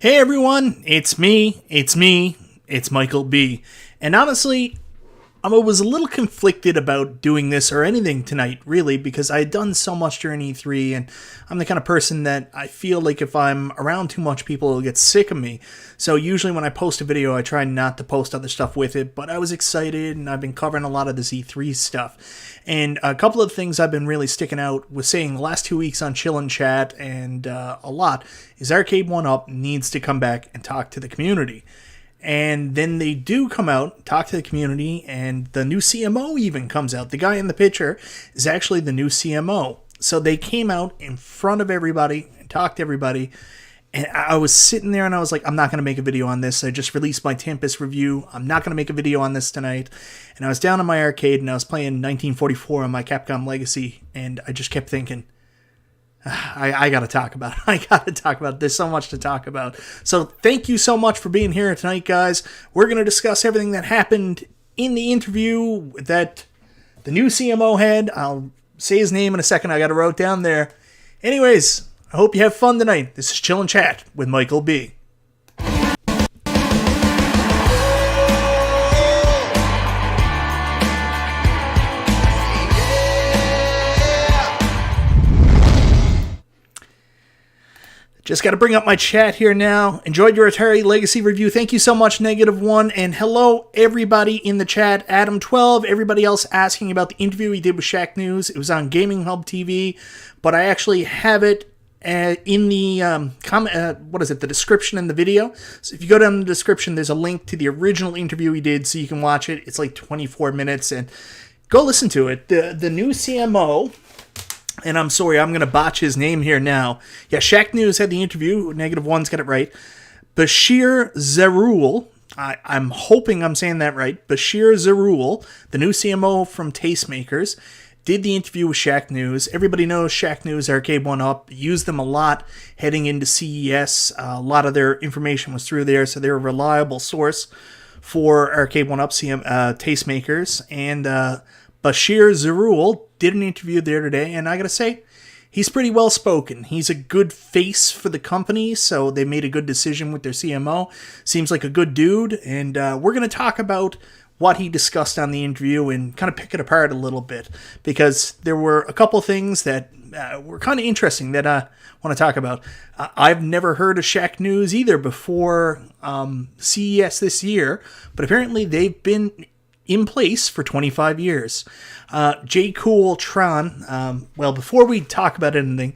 Hey everyone, it's me, it's Michael B. And honestly, I was a little conflicted about doing this or anything tonight, really, because I had done so much during E3, and I'm the kind of person that I feel like if I'm around too much, people will get sick of me. So usually when I post a video, I try not to post other stuff with it, but I was excited, and I've been covering a lot of this E3 stuff. And a couple of things I've been really sticking out with saying the last 2 weeks on Chill and Chat, and a lot, is Arcade1Up needs to come back and talk to the community. And then they do come out, talk to the community, and the new CMO even comes out. The guy in the picture is actually the new CMO. So they came out in front of everybody and talked to everybody. And I was sitting there and I was like, I'm not going to make a video on this. I just released my Tempest review. I'm not going to make a video on this tonight. And I was down in my arcade and I was playing 1944 on my Capcom Legacy. And I just kept thinking, I got to talk about it. There's so much to talk about. So thank you so much for being here tonight, guys. We're going to discuss everything that happened in the interview that the new CMO had. I'll say his name in a second. I got it wrote down there. Anyways, I hope you have fun tonight. This is Chill and Chat with Michael B. Just got to bring up my chat here now. Enjoyed your Atari Legacy review. Thank you so much, -1. And hello, everybody in the chat. Adam12, everybody else asking about the interview he did with Shaq News. It was on Gaming Hub TV, but I actually have it in the the description in the video. So if you go down in the description, there's a link to the original interview he did, so you can watch it. It's like 24 minutes, and go listen to it. The new CMO... And I'm sorry, I'm going to botch his name here now. Yeah, Shaq News had the interview. -1's got it right. Bachir Zeroul. I'm hoping I'm saying that right. Bachir Zeroul, the new CMO from Tastemakers, did the interview with Shaq News. Everybody knows Shaq News, Arcade1Up. Used them a lot heading into CES. A lot of their information was through there, so they're a reliable source for Arcade1Up Tastemakers. And Bachir Zeroul did an interview there today, and I gotta say, he's pretty well spoken. He's a good face for the company, so they made a good decision with their CMO. Seems like a good dude, and we're gonna talk about what he discussed on the interview and kind of pick it apart a little bit, because there were a couple things that were kind of interesting that I want to talk about. I've never heard of Shaq News either before CES this year, but apparently they've been in place for 25 years. J. Cool Tron, well, before we talk about anything,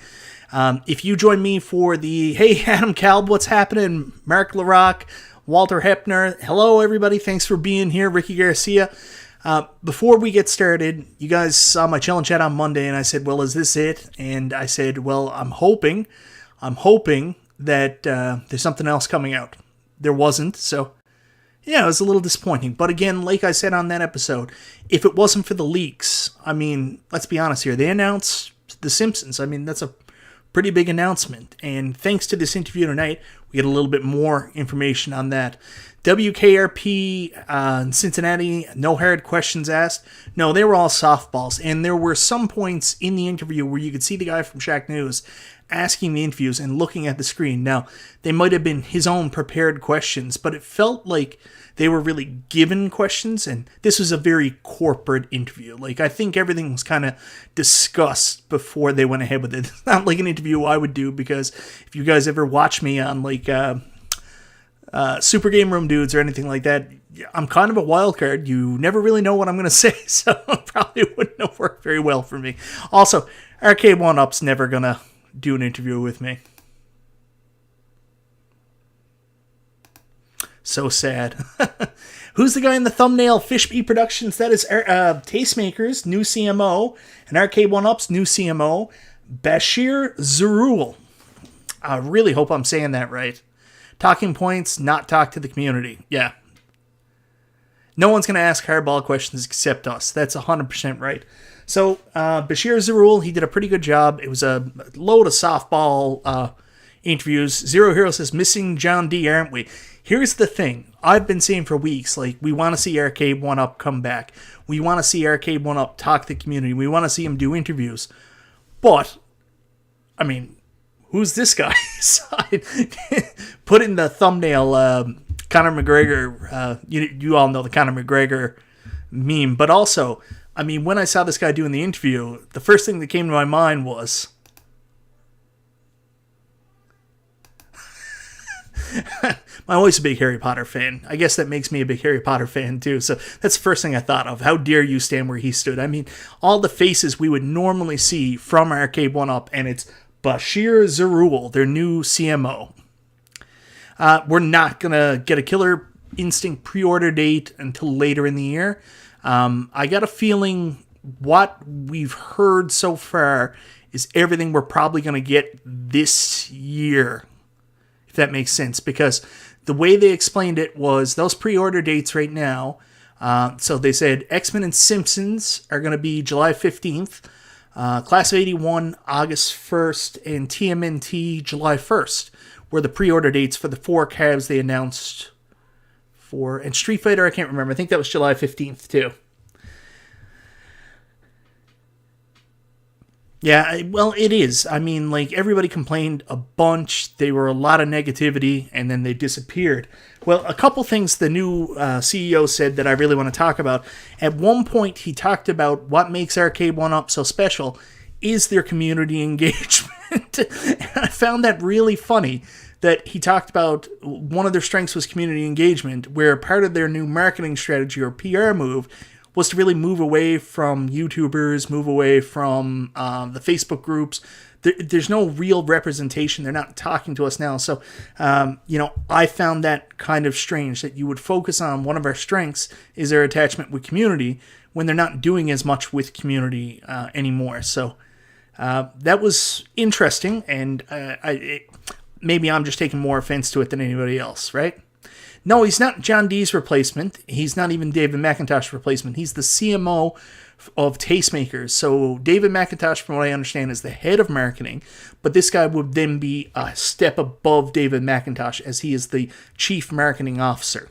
if you join me for the Hey Adam Kalb, what's happening? Mark LaRock, Walter Hepner, hello everybody, thanks for being here, Ricky Garcia. Before we get started, you guys saw my Chill and Chat on Monday, and I said, well, is this it? And I said, well, I'm hoping that there's something else coming out. There wasn't, so yeah, it was a little disappointing. But again, like I said on that episode, if it wasn't for the leaks, I mean, let's be honest here, they announced The Simpsons. I mean, that's a pretty big announcement. And thanks to this interview tonight, we get a little bit more information on that. WKRP Cincinnati, no hard questions asked. No, they were all softballs. And there were some points in the interview where you could see the guy from Shaq News asking the interviews and looking at the screen. Now, they might have been his own prepared questions, but it felt like they were really given questions, and this was a very corporate interview. Like, I think everything was kind of discussed before they went ahead with it. It's not like an interview I would do, because if you guys ever watch me on, like, Super Game Room Dudes or anything like that, I'm kind of a wild card. You never really know what I'm going to say, so it probably wouldn't have worked very well for me. Also, Arcade1Up's never going to do an interview with me. So sad. Who's the guy in the thumbnail? Fishbee Productions. That is Tastemakers' new CMO and Arcade1Up's new CMO, Bachir Zeroul. I really hope I'm saying that right. Talking points, not talk to the community. Yeah. No one's going to ask hardball questions except us. That's 100% right. So, Bachir Zeroul, he did a pretty good job. It was a load of softball interviews. Zero Hero says, missing John D, aren't we? Here's the thing. I've been saying for weeks, like, we want to see Arcade1Up come back. We want to see Arcade1Up talk to the community. We want to see him do interviews. But, I mean, who's this guy? put in the thumbnail Conor McGregor. You all know the Conor McGregor meme, but also, I mean, when I saw this guy doing the interview, the first thing that came to my mind was, I'm always a big Harry Potter fan. I guess that makes me a big Harry Potter fan too. So that's the first thing I thought of. How dare you stand where he stood? I mean, all the faces we would normally see from Arcade1Up, and it's Bachir Zeroul, their new CMO. We're not going to get a Killer Instinct pre-order date until later in the year. I got a feeling what we've heard so far is everything we're probably going to get this year, if that makes sense, because the way they explained it was those pre-order dates right now. So they said X-Men and Simpsons are going to be July 15th, Class of 81 August 1st, and TMNT July 1st were the pre-order dates for the 4 cabs they announced for. And Street Fighter, I can't remember. I think that was July 15th too. Yeah, well, it is. I mean, like, everybody complained a bunch. There were a lot of negativity, and then they disappeared. Well, a couple things the new CEO said that I really want to talk about. At one point, he talked about what makes Arcade1Up so special is their community engagement. And I found that really funny, that he talked about one of their strengths was community engagement, where part of their new marketing strategy or PR move was to really move away from YouTubers, move away from the Facebook groups. There's no real representation. They're not talking to us now. So, I found that kind of strange, that you would focus on one of our strengths is their attachment with community when they're not doing as much with community anymore. So that was interesting, and maybe I'm just taking more offense to it than anybody else, right? No, he's not John D's replacement. He's not even David McIntosh's replacement. He's the CMO of Tastemakers. So David McIntosh, from what I understand, is the head of marketing, but this guy would then be a step above David McIntosh, as he is the chief marketing officer.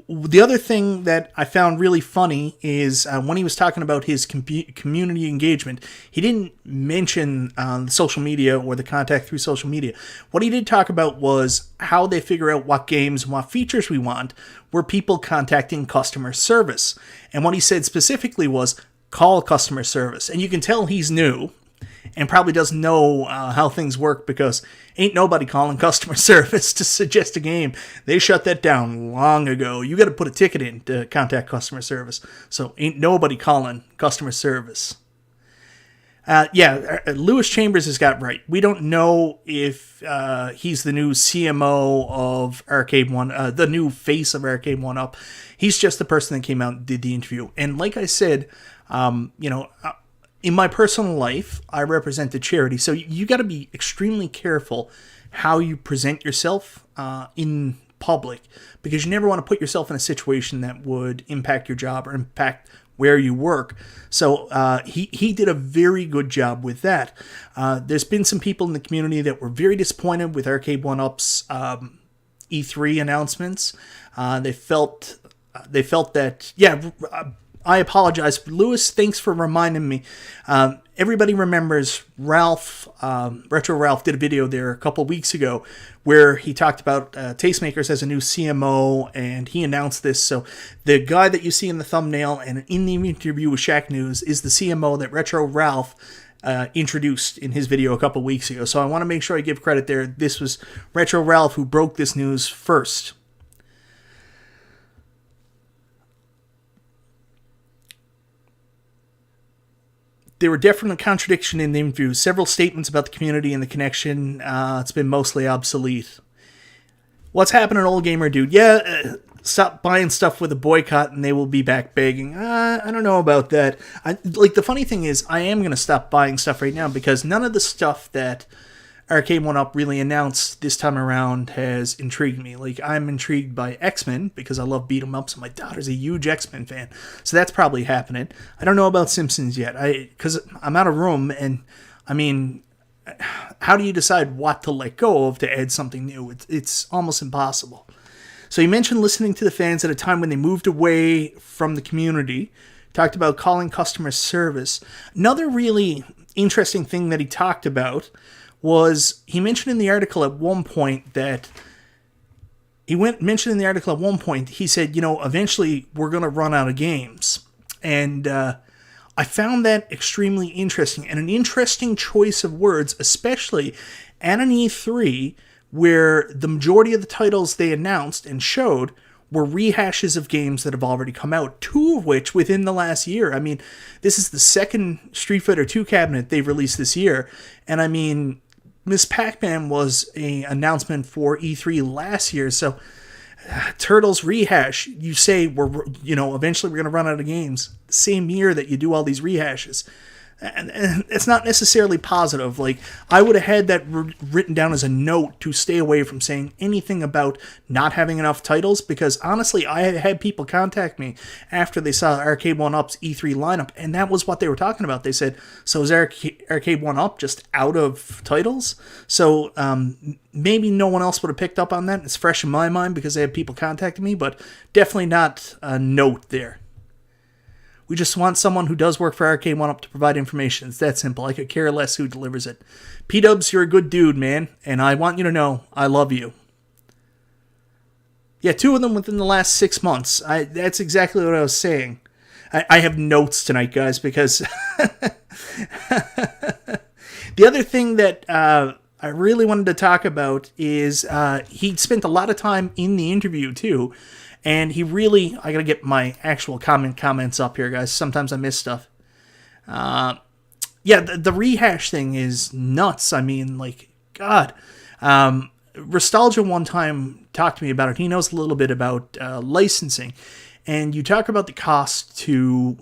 The other thing that I found really funny is when he was talking about his community engagement, he didn't mention the social media or the contact through social media. What he did talk about was how they figure out what games and what features we want, were people contacting customer service. And what he said specifically was call customer service. And you can tell he's new and probably doesn't know how things work, because ain't nobody calling customer service to suggest a game. They shut that down long ago. You got to put a ticket in to contact customer service. So ain't nobody calling customer service. Lewis Chambers has got right. We don't know if he's the new CMO of Arcade1, the new face of Arcade1Up. He's just the person that came out and did the interview. And like I said, in my personal life, I represent a charity, so you got to be extremely careful how you present yourself in public, because you never want to put yourself in a situation that would impact your job or impact where you work. So he did a very good job with that. There's been some people in the community that were very disappointed with Arcade1Up's E3 announcements. They felt that, I apologize. Lewis, thanks for reminding me. Everybody remembers Ralph, Retro Ralph did a video there a couple weeks ago where he talked about Tastemakers as a new CMO, and he announced this. So the guy that you see in the thumbnail and in the interview with Shack News is the CMO that Retro Ralph introduced in his video a couple weeks ago. So I want to make sure I give credit there. This was Retro Ralph who broke this news first. There were definitely contradictions in the interview. Several statements about the community and the connection. It's been mostly obsolete. What's happening, old gamer dude? Stop buying stuff with a boycott and they will be back begging. I don't know about that. The funny thing is, I am going to stop buying stuff right now, because none of the stuff that Arcade1Up really announced this time around has intrigued me. I'm intrigued by X-Men because I love beat 'em ups, and my daughter's a huge X-Men fan, so that's probably happening. I don't know about Simpsons yet, because I'm out of room, and I mean, how do you decide what to let go of to add something new? It's almost impossible. So you mentioned listening to the fans at a time when they moved away from the community. Talked about calling customer service. Another really interesting thing that he talked about was he mentioned in the article at one point that he said, eventually we're going to run out of games. And I found that extremely interesting, and an interesting choice of words, especially at an E3 where the majority of the titles they announced and showed were rehashes of games that have already come out, 2 of which within the last year. I mean, this is the second Street Fighter 2 cabinet they've released this year, and I mean, Miss Pac-Man was an announcement for E3 last year, so Turtles rehash, you say eventually we're going to run out of games the same year that you do all these rehashes. And it's not necessarily positive. Like, I would have had that written down as a note to stay away from saying anything about not having enough titles, because honestly, I had people contact me after they saw Arcade1Up's E3 lineup, and that was what they were talking about. They said, so is Arcade1Up just out of titles? So maybe no one else would have picked up on that. It's fresh in my mind because I had people contacting me, but definitely not a note there. We just want someone who does work for Arcade1Up to provide information. It's that simple. I could care less who delivers it. P-Dubs, you're a good dude, man. And I want you to know I love you. Yeah, 2 of them within the last 6 months. That's exactly what I was saying. I have notes tonight, guys, because... The other thing that I really wanted to talk about is he spent a lot of time in the interview, too. And he really, I gotta get my actual comments up here, guys. Sometimes I miss stuff. The rehash thing is nuts. I mean, like, God. Restalgia one time talked to me about it. He knows a little bit about licensing. And you talk about the cost to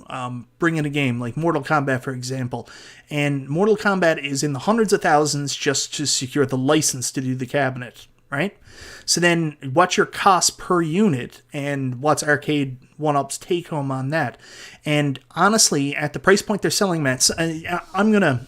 bring in a game, like Mortal Kombat, for example. And Mortal Kombat is in the hundreds of thousands just to secure the license to do the cabinet, right? So then, what's your cost per unit, and what's Arcade1Up's take home on that? And honestly, at the price point they're selling, Matt, I'm gonna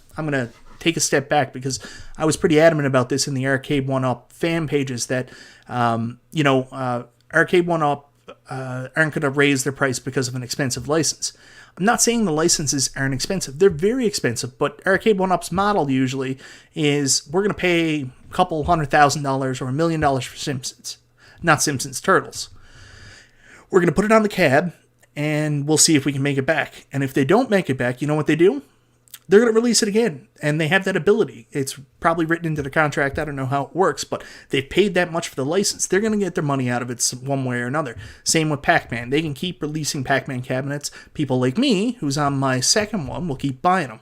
take a step back because I was pretty adamant about this in the Arcade1Up fan pages that Arcade1Up aren't going to raise their price because of an expensive license. I'm not saying the licenses aren't expensive. They're very expensive, but Arcade1Up's model usually is we're going to pay a couple $100,000 or $1 million for Simpsons. Not Simpsons, Turtles. We're going to put it on the cab, and we'll see if we can make it back. And if they don't make it back, you know what they do? They're going to release it again, and they have that ability. It's probably written into the contract. I don't know how it works, but they've paid that much for the license. They're going to get their money out of it one way or another. Same with Pac-Man. They can keep releasing Pac-Man cabinets. People like me, who's on my second one, will keep buying them.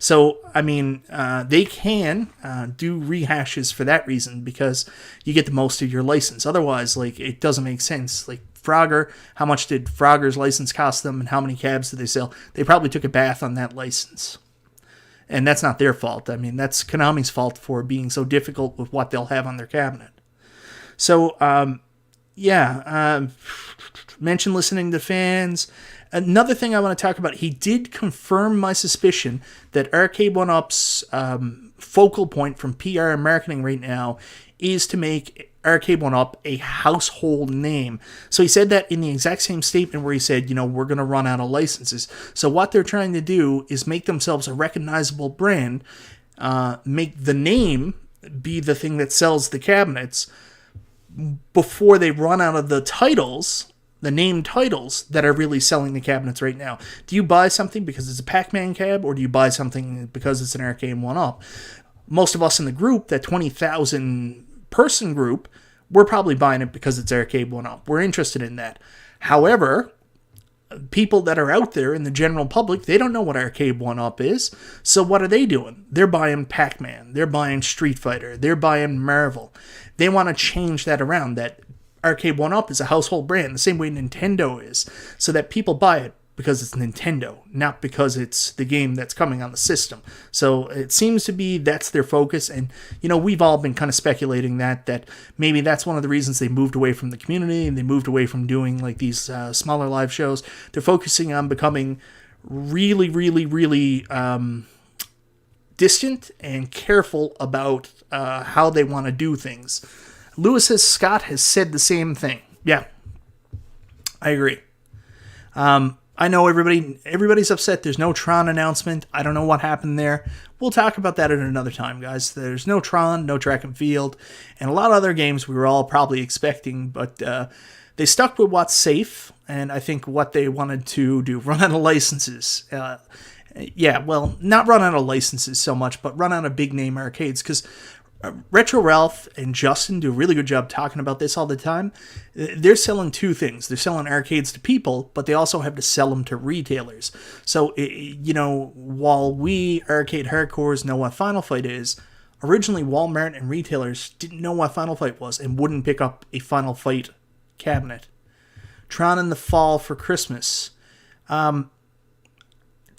So, I mean, they can do rehashes for that reason because you get the most of your license. Otherwise, like, it doesn't make sense. Like, Frogger, how much did Frogger's license cost them, and how many cabs did they sell? They probably took a bath on that license. And that's not their fault. I mean, that's Konami's fault for being so difficult with what they'll have on their cabinet. So, mention listening to fans. Another thing I want to talk about, he did confirm my suspicion that Arcade1Up's focal point from PR and marketing right now is to make Arcade1Up a household name. So he said that in the exact same statement where he said, we're going to run out of licenses. So what they're trying to do is make themselves a recognizable brand, make the name be the thing that sells the cabinets before they run out of the titles, the named titles that are really selling the cabinets right now. Do you buy something because it's a Pac-Man cab, or do you buy something because it's an Arcade1Up? Most of us in the group, that 20,000 person group, we're probably buying it because it's Arcade1Up. We're interested in that. However, people that are out there in the general public, they don't know what Arcade1Up is. So what are they doing? They're buying Pac-Man. They're buying Street Fighter. They're buying Marvel. They want to change that around, that Arcade1Up is a household brand, the same way Nintendo is, so that people buy it because it's Nintendo, not because it's the game that's coming on the system. So it seems to be that's their focus, and we've all been kind of speculating that maybe that's one of the reasons they moved away from the community and they moved away from doing like these smaller live shows. They're focusing on becoming really, really, really distant and careful about how they want to do things. Lewis S. Scott has said the same thing. Yeah, I agree. I know everybody's upset. There's no Tron announcement. I don't know what happened there. We'll talk about that at another time, guys. There's no Tron, no track and field, and a lot of other games we were all probably expecting, but they stuck with what's safe, and I think what they wanted to do, run out of licenses. Well, not run out of licenses so much, but run out of big-name arcades, because Retro Ralph and Justin do a really good job talking about this all the time. They're selling two things. They're selling arcades to people, but they also have to sell them to retailers. So, while we arcade hardcores know what Final Fight is, originally Walmart and retailers didn't know what Final Fight was and wouldn't pick up a Final Fight cabinet. Tron in the fall for Christmas.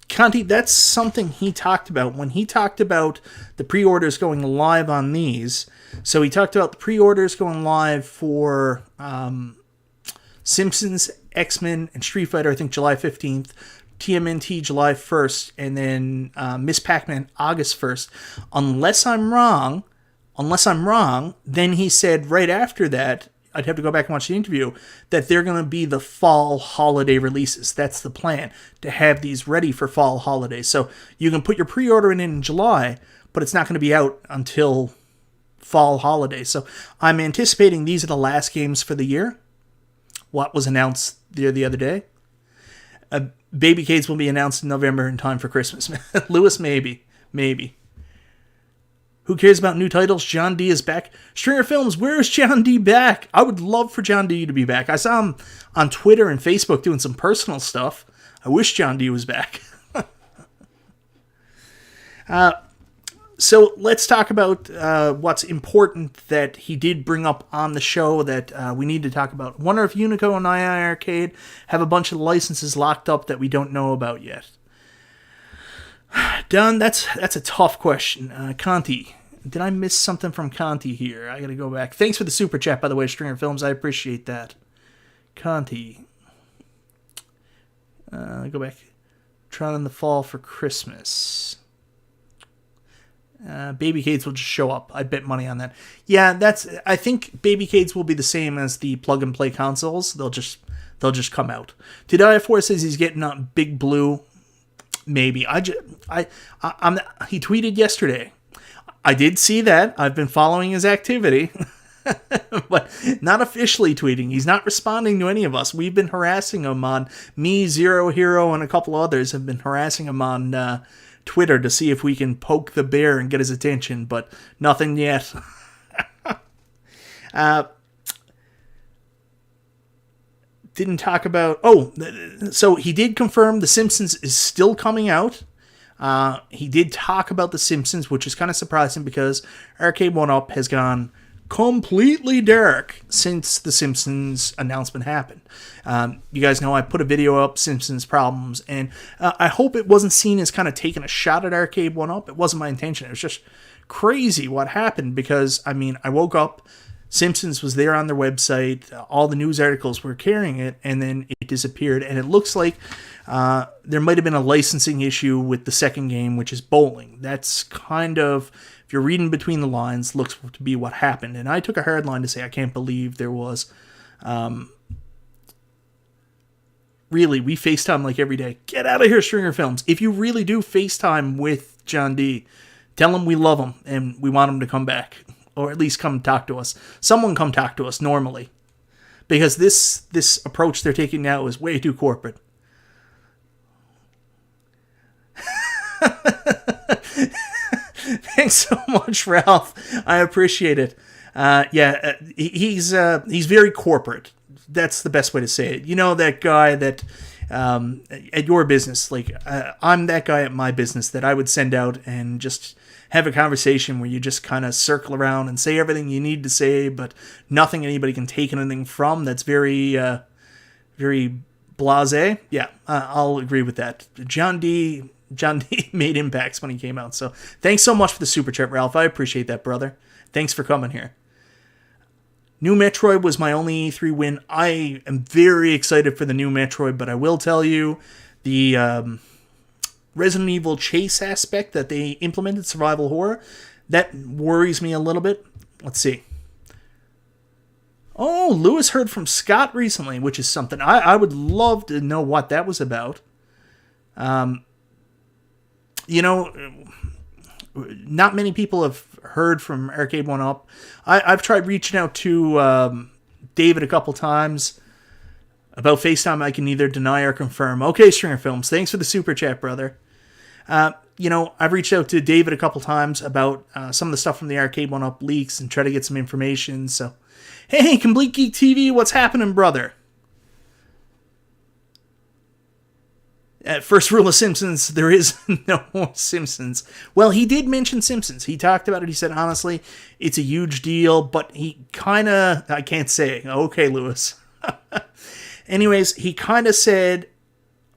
Conti, that's something he talked about when he talked about the pre-orders going live on these. So he talked about the pre-orders going live for Simpsons, X-Men, and Street Fighter, I think July 15th, TMNT July 1st, and then Miss Pac-Man August 1st. Unless I'm wrong, then he said right after that, I'd have to go back and watch the interview, that they're going to be the fall holiday releases. That's the plan, to have these ready for fall holidays. So you can put your pre-order in July, but it's not going to be out until fall holidays. So I'm anticipating these are the last games for the year. What was announced the other day? MichaelBtheGameGenie will be announced in November in time for Christmas. Lewis, maybe. Who cares about new titles? John D is back. Stringer Films, where is John D back? I would love for John D to be back. I saw him on Twitter and Facebook doing some personal stuff. I wish John D was back. So let's talk about what's important that he did bring up on the show that we need to talk about. Wonder if Unico and II Arcade have a bunch of licenses locked up that we don't know about yet. Don, that's a tough question. Conti, did I miss something from Conti here? I gotta go back. Thanks for the super chat, by the way, Stringer Films. I appreciate that. Conti. Go back. Tron in the fall for Christmas. MichaelBtheGameGenie will just show up. I bet money on that. Yeah, I think MichaelBtheGameGenie will be the same as the plug and play consoles. They'll just come out. Tadiah4 says he's getting on Big Blue. Maybe. He tweeted yesterday. I did see that. I've been following his activity. But not officially tweeting. He's not responding to any of us. We've been harassing him on Zero Hero, and a couple others have been harassing him on Twitter to see if we can poke the bear and get his attention, but nothing yet. Didn't talk about... so he did confirm The Simpsons is still coming out. He did talk about The Simpsons, which is kind of surprising because Arcade1Up has gone completely dark since The Simpsons announcement happened. You guys know I put a video up, Simpsons Problems, and I hope it wasn't seen as kind of taking a shot at Arcade1Up. It wasn't my intention. It was just crazy what happened because, I woke up... Simpsons was there on their website, all the news articles were carrying it, and then it disappeared. And it looks like there might have been a licensing issue with the second game, which is bowling. That's kind of, if you're reading between the lines, looks to be what happened. And I took a hard line to say I can't believe there was... really, we FaceTime like every day. Get out of here, Stringer Films. If you really do FaceTime with John D, tell him we love him and we want him to come back. Or at least come talk to us. Someone come talk to us normally. Because this approach they're taking now is way too corporate. Thanks so much, Ralph. I appreciate it. He's very corporate. That's the best way to say it. You know that guy that... at your business, I'm that guy at my business that I would send out and just... have a conversation where you just kind of circle around and say everything you need to say, but nothing anybody can take anything from. That's very, very blasé. Yeah, I'll agree with that. John D made impacts when he came out. So thanks so much for the super chat, Ralph. I appreciate that, brother. Thanks for coming here. New Metroid was my only E3 win. I am very excited for the new Metroid, but I will tell you the... Resident Evil chase aspect that they implemented, survival horror, that worries me a little bit. Let's see. Oh, Lewis heard from Scott recently, which is something. I would love to know what that was about. You know, not many people have heard from Arcade1Up. I've tried reaching out to David a couple times about FaceTime. I can neither deny or confirm. Okay, Stringer Films, thanks for the super chat, brother. You know, I've reached out to David a couple times about some of the stuff from the Arcade1Up leaks and try to get some information. So, hey, Complete Geek TV, what's happening, brother? First rule of Simpsons, there is no more Simpsons. Well, he did mention Simpsons. He talked about it. He said, honestly, it's a huge deal, but he kind of, I can't say, okay, Lewis. Anyways, he kind of said,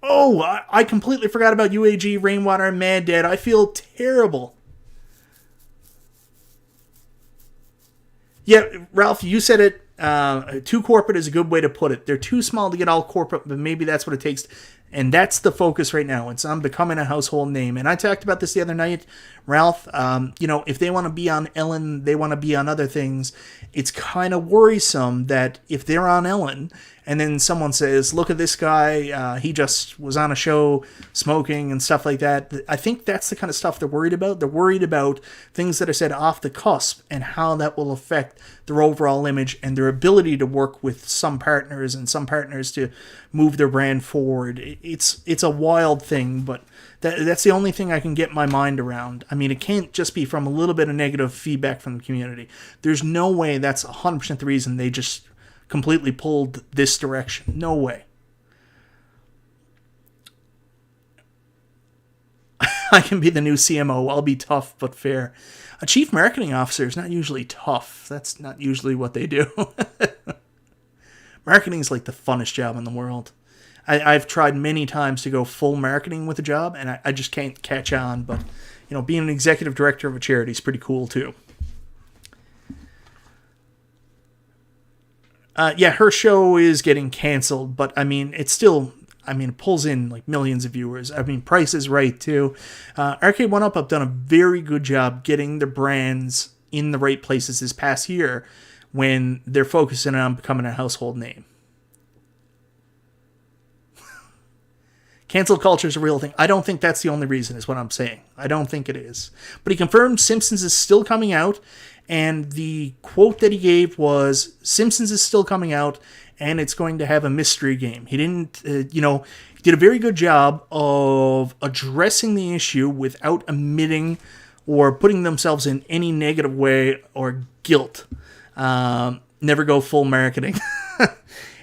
oh, I completely forgot about UAG, Rainwater, and Mad Dad. I feel terrible. Yeah, Ralph, you said it. Too corporate is a good way to put it. They're too small to get all corporate, but maybe that's what it takes. And that's the focus right now. It's on becoming a household name. And I talked about this the other night, Ralph. You know, if they want to be on Ellen, they want to be on other things. It's kind of worrisome that if they're on Ellen and then someone says, look at this guy, he just was on a show smoking and stuff like that. I think that's the kind of stuff they're worried about. They're worried about things that are said off the cusp and how that will affect their overall image and their ability to work with some partners and some partners to move their brand forward. It's a wild thing, but that's the only thing I can get my mind around. I mean, it can't just be from a little bit of negative feedback from the community. There's no way that's 100% the reason they just completely pulled this direction. No way. I can be the new CMO. I'll be tough but fair. A chief marketing officer is not usually tough. That's not usually what they do. Marketing is like the funnest job in the world. I've tried many times to go full marketing with a job, and I just can't catch on. But, you know, being an executive director of a charity is pretty cool, too. Yeah, her show is getting canceled, but, I mean, it's still... I mean, it pulls in, like, millions of viewers. I mean, Price is Right, too. Arcade1Up have done a very good job getting their brands in the right places this past year when they're focusing on becoming a household name. Cancel culture is a real thing. I don't think that's the only reason, is what I'm saying. I don't think it is. But he confirmed Simpsons is still coming out, and the quote that he gave was, Simpsons is still coming out, and it's going to have a mystery game. He didn't, did a very good job of addressing the issue without omitting or putting themselves in any negative way or guilt. Never go full marketing.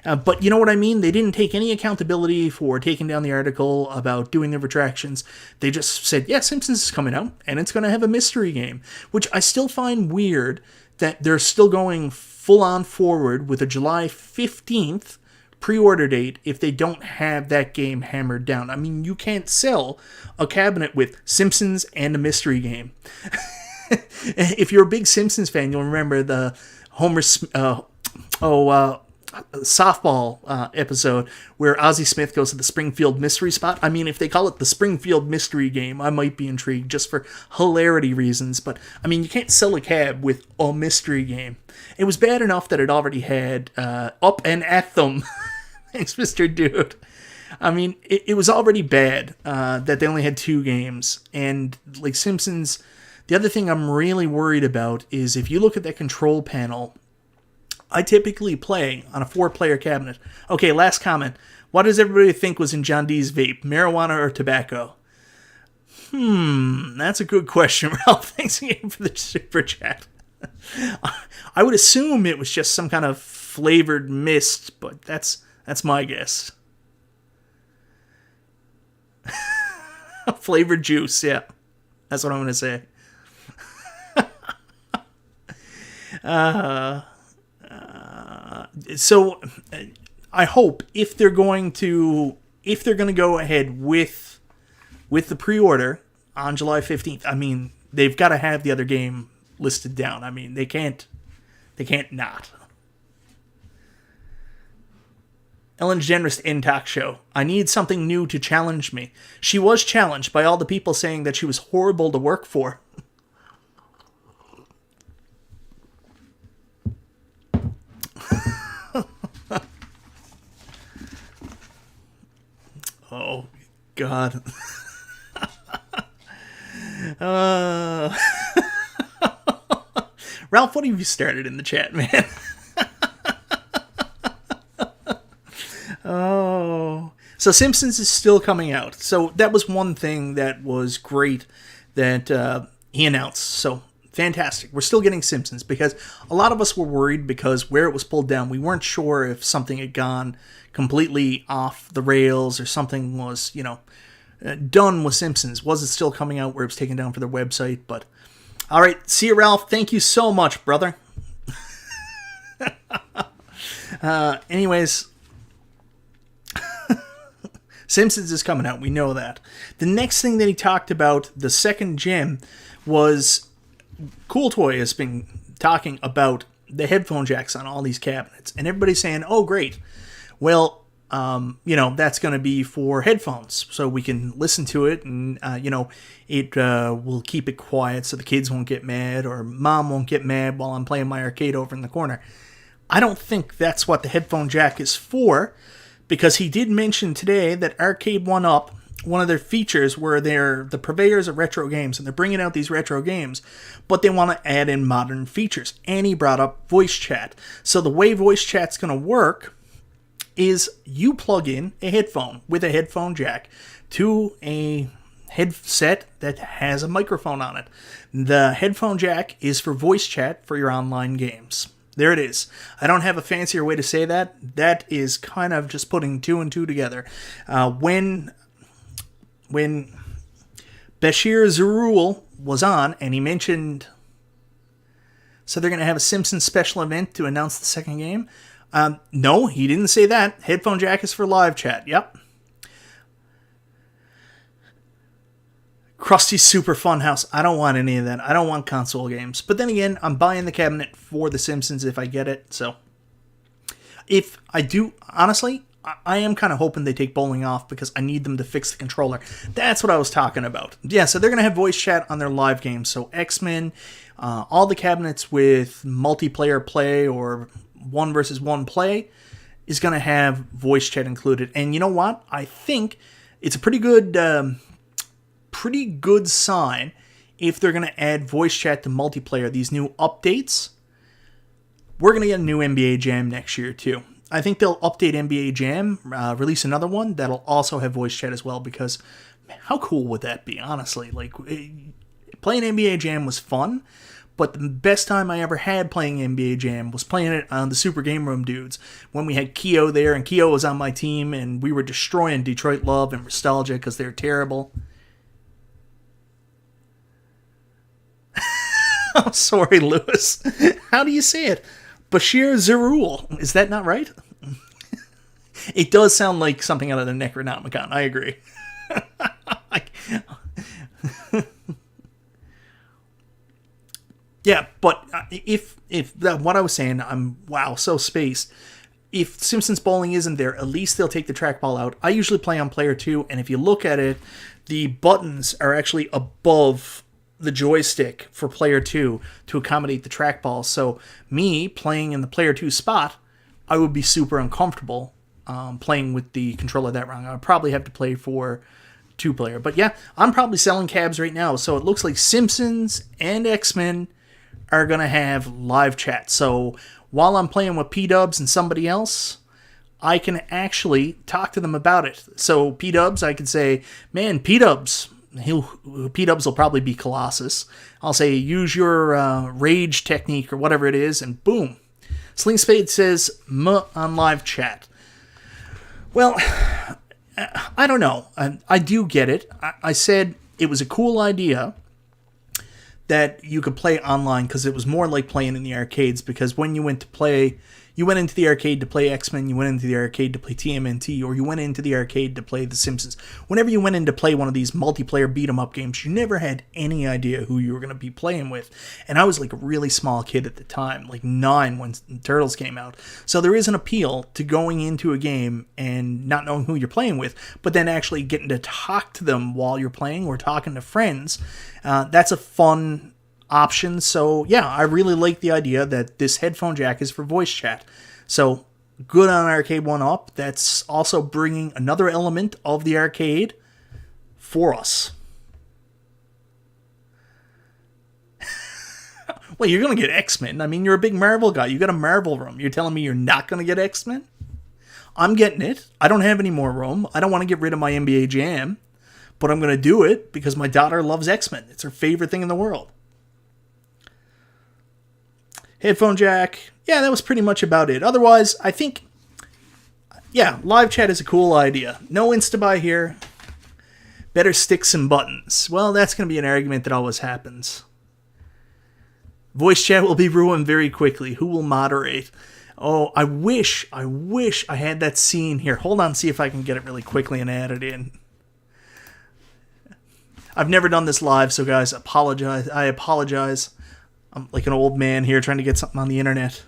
But you know what I mean? They didn't take any accountability for taking down the article about doing their retractions. They just said, yeah, Simpsons is coming out, and it's going to have a mystery game, which I still find weird that they're still going full on forward with a July 15th pre-order date if they don't have that game hammered down. I mean, you can't sell a cabinet with Simpsons and a mystery game. If you're a big Simpsons fan, you'll remember the Homer... softball episode where Ozzie Smith goes to the Springfield mystery spot. I mean, if they call it the Springfield mystery game, I might be intrigued just for hilarity reasons. But, I mean, you can't sell a cab with a mystery game. It was bad enough that it already had Up and At Them. Thanks, Mr. Dude. I mean, it was already bad that they only had 2 games. And, like, Simpsons, the other thing I'm really worried about is if you look at that control panel, I typically play on a 4-player cabinet. Okay, last comment. What does everybody think was in John D's vape? Marijuana or tobacco? That's a good question, Ralph. Thanks again for the super chat. I would assume it was just some kind of flavored mist, but that's my guess. Flavored juice, yeah. That's what I'm going to say. So I hope if they're going to go ahead with the pre-order on July 15th, I mean, they've got to have the other game listed down. I mean, they can't not. Ellen DeGeneres end talk show. I need something new to challenge me. She was challenged by all the people saying that she was horrible to work for. God. uh... Ralph, what have you started in the chat, man? Oh. So Simpsons is still coming out. So that was one thing that was great that he announced. So fantastic. We're still getting Simpsons because a lot of us were worried because where it was pulled down, we weren't sure if something had gone completely off the rails or something was, done with Simpsons. Was it still coming out where it was taken down for their website? But all right. See you, Ralph. Thank you so much, brother. Anyways, Simpsons is coming out. We know that. The next thing that he talked about, the second gem, was Cool Toy has been talking about the headphone jacks on all these cabinets. And everybody's saying, oh, great. Well, that's going to be for headphones. So we can listen to it and, it will keep it quiet so the kids won't get mad or mom won't get mad while I'm playing my arcade over in the corner. I don't think that's what the headphone jack is for. Because he did mention today that Arcade1Up, one of their features where they're the purveyors of retro games, and they're bringing out these retro games, but they want to add in modern features. And he brought up voice chat. So the way voice chat's going to work is you plug in a headphone with a headphone jack to a headset that has a microphone on it. The headphone jack is for voice chat for your online games. There it is. I don't have a fancier way to say that. That is kind of just putting two and two together. When Bachir Zeroul was on, and he mentioned, so they're going to have a Simpsons special event to announce the second game. No, he didn't say that. Headphone jack is for live chat. Yep. Krusty's Super Funhouse. I don't want any of that. I don't want console games. But then again, I'm buying the cabinet for The Simpsons if I get it. So, if I do, honestly, I am kind of hoping they take bowling off because I need them to fix the controller. That's what I was talking about. Yeah, so they're going to have voice chat on their live games. So, X-Men, all the cabinets with multiplayer play or 1 versus 1 play is going to have voice chat included. And you know what? I think it's a pretty good sign if they're going to add voice chat to multiplayer. These new updates, we're going to get a new NBA Jam next year too. I think they'll update NBA Jam, release another one that'll also have voice chat as well, because man, how cool would that be, honestly? Like, playing NBA Jam was fun, but the best time I ever had playing NBA Jam was playing it on the Super Game Room dudes when we had Keo there, and Keo was on my team, and we were destroying Detroit Love and Nostalgia because they're terrible. I'm sorry, Lewis. How do you say it? Bachir Zeroul. Is that not right? It does sound like something out of the Necronomicon. I agree. Yeah, but if what I was saying, so spaced. If Simpsons Bowling isn't there, at least they'll take the trackball out. I usually play on player 2, and if you look at it, the buttons are actually above the joystick for player 2 to accommodate the trackball. So me playing in the player 2 spot, I would be super uncomfortable playing with the controller that wrong. I would probably have to play for 2-player. But yeah, I'm probably selling cabs right now. So it looks like Simpsons and X-Men are going to have live chat. So while I'm playing with P-Dubs and somebody else, I can actually talk to them about it. So P-Dubs, I can say, man, P-Dubs, P-Dubs will probably be Colossus. I'll say, use your rage technique or whatever it is, and boom. Sling Spade says, on live chat. Well, I don't know. I do get it. I said it was a cool idea that you could play online because it was more like playing in the arcades, because when you went into the arcade to play X-Men, you went into the arcade to play TMNT, or you went into the arcade to play The Simpsons. Whenever you went in to play one of these multiplayer beat-em-up games, you never had any idea who you were going to be playing with. And I was like a really small kid at the time, like 9 when Turtles came out. So there is an appeal to going into a game and not knowing who you're playing with, but then actually getting to talk to them while you're playing or talking to friends. That's a fun option. So yeah, I really like the idea that this headphone jack is for voice chat. So good on Arcade1Up. That's also bringing another element of the arcade for us. Well, you're going to get X-Men. I mean, you're a big Marvel guy. You got a Marvel room. You're telling me you're not going to get X-Men? I'm getting it. I don't have any more room. I don't want to get rid of my NBA Jam. But I'm going to do it because my daughter loves X-Men. It's her favorite thing in the world. Headphone jack. Yeah, that was pretty much about it. Otherwise, I think, yeah, live chat is a cool idea. No Instabuy here. Better sticks and buttons. Well, that's going to be an argument that always happens. Voice chat will be ruined very quickly. Who will moderate? Oh, I wish I had that scene here. Hold on, see if I can get it really quickly and add it in. I've never done this live, so guys, apologize. I apologize. I'm like an old man here trying to get something on the internet.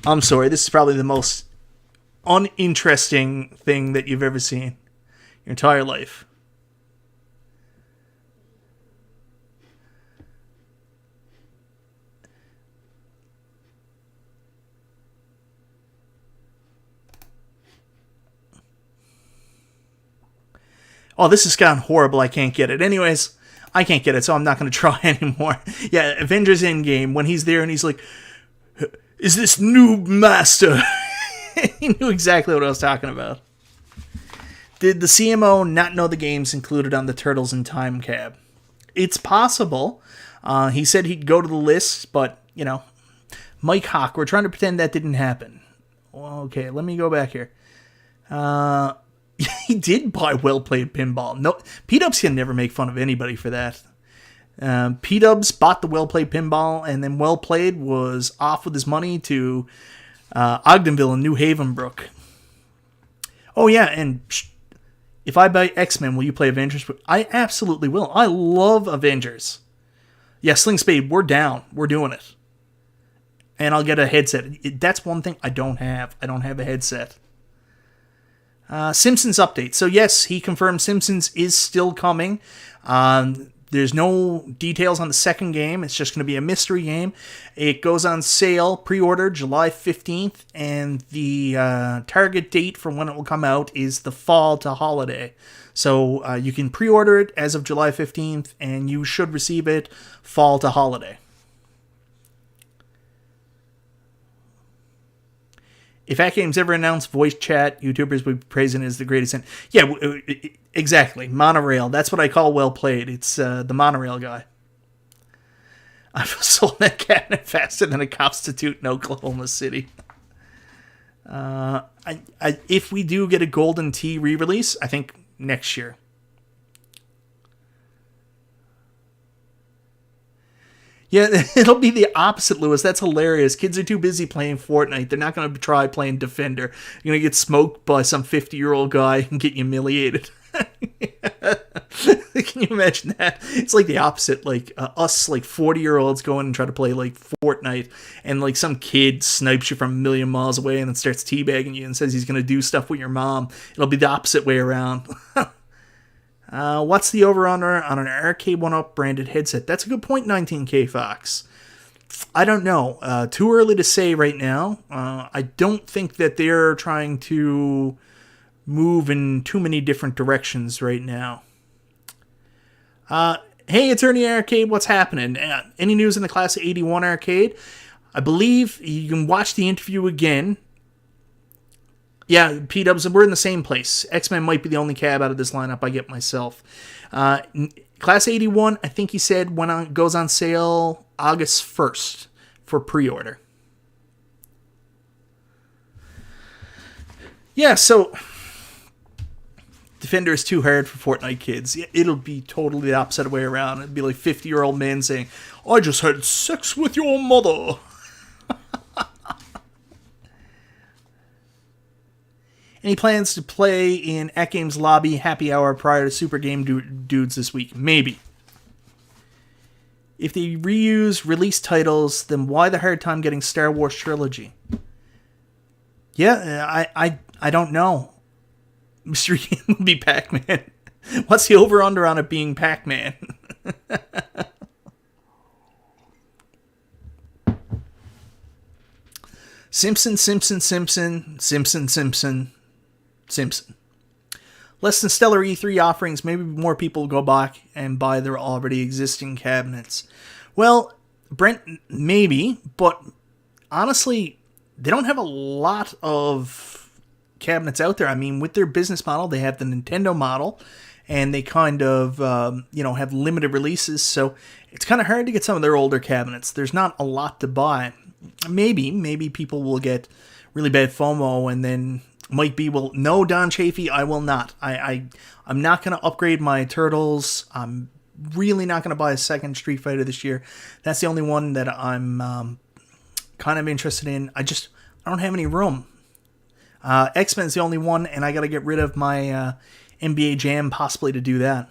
I'm sorry, this is probably the most uninteresting thing that you've ever seen your entire life. Oh, this has gone horrible. I can't get it. Anyways, I can't get it, so I'm not going to try anymore. Yeah, Avengers Endgame, when he's there and he's like, is this Noob Master? He knew exactly what I was talking about. Did the CMO not know the games included on the Turtles in Time cab? It's possible. He said he'd go to the list, but, you know, Mike Hawk, we're trying to pretend that didn't happen. Okay, let me go back here. He did buy well-played pinball. No, P-Dubs can never make fun of anybody for that. P-Dubs bought the well-played pinball, and then well-played was off with his money to Ogdenville and New Havenbrook. Oh, yeah, and if I buy X-Men, will you play Avengers? I absolutely will. I love Avengers. Yeah, Sling Spade, we're down. We're doing it. And I'll get a headset. That's one thing I don't have. I don't have a headset. Simpsons update. So yes, he confirmed Simpsons is still coming. There's no details on the second game. It's just going to be a mystery game. It goes on sale, pre-order July 15th, and the target date for when it will come out is the fall to holiday. So you can pre-order it as of July 15th, and you should receive it fall to holiday. If AtGames ever announced voice chat, YouTubers would be praising it as the greatest. Yeah, exactly. Monorail. That's what I call well played. It's the monorail guy. I've sold that cabinet faster than a prostitute in Oklahoma City. If we do get a Golden Tee re-release, I think next year. Yeah, it'll be the opposite, Lewis. That's hilarious. Kids are too busy playing Fortnite. They're not going to try playing Defender. You're going to get smoked by some 50-year-old guy and get humiliated. Can you imagine that? It's like the opposite. Like us, like 40-year-olds going and try to play like Fortnite, and like some kid snipes you from a million miles away and then starts teabagging you and says he's going to do stuff with your mom. It'll be the opposite way around. What's the over-under on an Arcade1Up branded headset? That's a good point, 19K Fox. I don't know. Too early to say right now. I don't think that they're trying to move in too many different directions right now. Hey, Attorney Arcade, what's happening? Any news in the Class of 81 Arcade? I believe you can watch the interview again. Yeah, P-Dubs, we're in the same place. X-Men might be the only cab out of this lineup I get myself. Class 81, I think he said, goes on sale August 1st for pre-order. Yeah, so Defender is too hard for Fortnite kids. It'll be totally the opposite way around. It'd be like 50-year-old men saying, I just had sex with your mother. Any plans to play in AtGames Lobby Happy Hour prior to Super Game Dudes this week? Maybe. If they reuse release titles, then why the hard time getting Star Wars Trilogy? Yeah, I don't know. Mystery Game will be Pac-Man. What's the over-under on it being Pac-Man? Simpson, Simpson, Simpson, Simpson, Simpson, Simpson. Less than stellar E3 offerings, maybe more people go back and buy their already existing cabinets. Well, Brent, maybe, but honestly, they don't have a lot of cabinets out there. I mean, with their business model, they have the Nintendo model, and they kind of, have limited releases, so it's kind of hard to get some of their older cabinets. There's not a lot to buy. Maybe people will get really bad FOMO and then might be, well, no, Don Chafee, I will not. I'm not going to upgrade my Turtles. I'm really not going to buy a second Street Fighter this year. That's the only one that I'm kind of interested in. I don't have any room. X-Men's the only one, and I got to get rid of my NBA Jam possibly to do that.